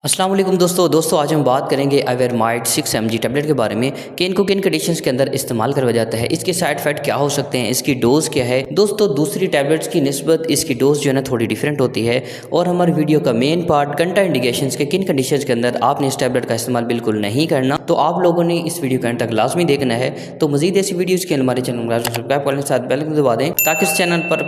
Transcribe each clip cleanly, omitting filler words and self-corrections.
अस्सलाम वालेकुम दोस्तों आज हम बात करेंगे आइवरमाइड 6 mg टैबलेट के बारे में कि इनको किन कंडीशंस के अंदर इस्तेमाल करवाया जाता है, इसके साइड इफेक्ट क्या हो सकते हैं, इसकी डोज़ क्या है। दोस्तों दूसरी टैबलेट्स की निस्बत इसकी डोज़ जो है ना थोड़ी डिफरेंट होती है और हमारी वीडियो का मेन पार्ट कंट्रा इंडिकेशंस के किन कंडीशंस के अंदर आपने इस टैबलेट का इस्तेमाल बिल्कुल नहीं करना, तो आप लोगों ने इस वीडियो का एंड तक लाजमी देखना है। तो मजीद ऐसी वीडियोज़ के लिए हमारे चैनल को सब्सक्राइब करने के साथ बेल आइकन दबा दें ताकि इस चैनल पर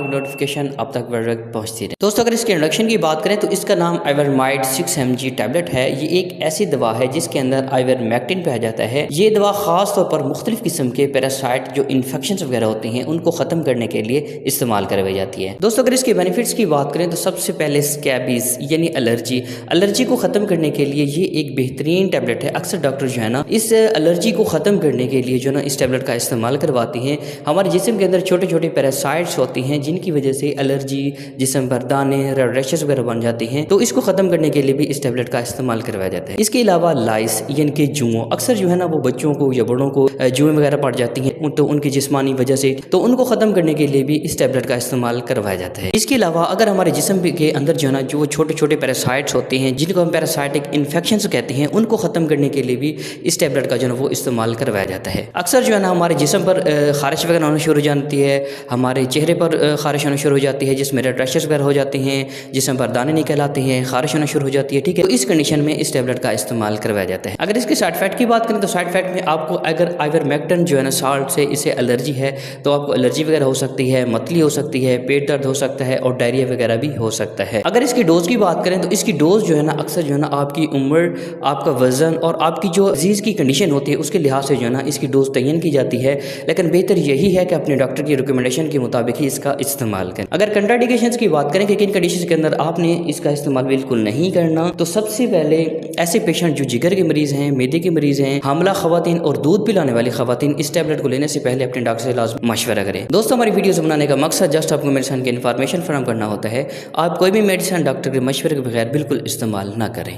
नोटिफिकेशन आप तक पहुँचती रहे। दोस्तों अगर इसके इंट्रोडक्शन की बात करें तो इसका नाम आइवरमाइड 6 mg टैबलेट है। ये एक ऐसी दवा है जिसके अंदर आइवरमेक्टिन पाया जाता है। ये दवा खास तौर पर मुख्तलिफ किस्म के पैरासाइट जो इन्फेक्शन वगैरह होते हैं उनको खत्म करने के लिए इस्तेमाल करवाई जाती है। दोस्तों अगर इसके बेनिफिट्स की बात करें तो सबसे पहले स्कैबीज यानी एलर्जी को खत्म करने के लिए ये एक बेहतरीन टैबलेट है। अक्सर डॉक्टर जो है ना इस एलर्जी को खत्म करने के लिए जो ना इस टैबलेट का इस्तेमाल करवाती हैं। हमारे जिस्म के अंदर छोटे छोटे पैरासाइट्स होती हैं जिनकी वजह से एलर्जी, जिस्म पर दाने, रैशेस वगैरह बन जाती हैं, तो इसको खत्म करने के लिए भी इस टैबलेट का इस्तेमाल करवाया जाता है। इसके अलावा लाइस यानी कि जुओं, अक्सर जो है ना वो बच्चों को या बड़ों को जुएं वगैरह पड़ जाती हैं तो उनकी जिस्मानी वजह से, तो उनको खत्म करने के लिए भी इस टैबलेट का इस्तेमाल करवाया जाता है। इसके अलावा अगर हमारे जिस्म के अंदर जो है ना जो छोटे छोटे पैरासाइट्स होते हैं जिनको हम पैरासाइटिक इन्फेक्शन कहते हैं, उनको खत्म करने के लिए भी इस टैबलेट का जो है वो इस्तेमाल करवाया जाता है। अक्सर जो है ना हमारे जिस्म पर खारिश वगैरह होना शुरू हो जाती है, हमारे चेहरे पर खारिश होना शुरू हो जाती है, जिसमें रेड रैशेस वगैरह हो जाते हैं, जिस्म पर दाने निकल आते हैं, खारिश होना शुरू हो जाती है। ठीक है, तो इस कंडीशन में इस टैबलेट का इस्तेमाल करवाया जाता है। अगर इसके साइड इफेक्ट की बात करें तो साइड इफेक्ट में आपको अगर आइवरमेक्टिन जो है ना साल्ट से इसे एलर्जी है तो आपको एलर्जी वगैरह हो सकती है, मतली हो सकती है, पेट दर्द हो सकता है और डायरिया वगैरह भी हो सकता है। अगर इसकी डोज की बात करें तो इसकी डोज जो है ना अक्सर जो है ना आपकी उम्र, आपका वजन और आपकी जो डिजीज की कंडीशन होती है उसके लिहाज से जो है ना इसकी डोज तयन की जाती है, लेकिन बेहतर यही है कि अपने डॉक्टर की रिकमेंडेशन के मुताबिक ही इसका इस्तेमाल करें। अगर कंट्राइंडिकेशंस की बात करें कि किन कंडीशन के अंदर आपने इसका इस्तेमाल बिल्कुल नहीं करना, तो सबसे पहले ऐसे पेशेंट जो जिगर के मरीज हैं, मैदे के मरीज हैं, हामला खवातीन और दूध पिलाने वाली खवातीन इस टैबलेट को लेने से पहले अपने डॉक्टर से लाजमी मशवरा करें। दोस्तों हमारी वीडियोस बनाने का मकसद जस्ट आपको मेडिसिन की इन्फॉर्मेशन फराहम करना होता है। आप कोई भी मेडिसिन डॉक्टर के मशवरे के बगैर बिल्कुल इस्तेमाल ना करें।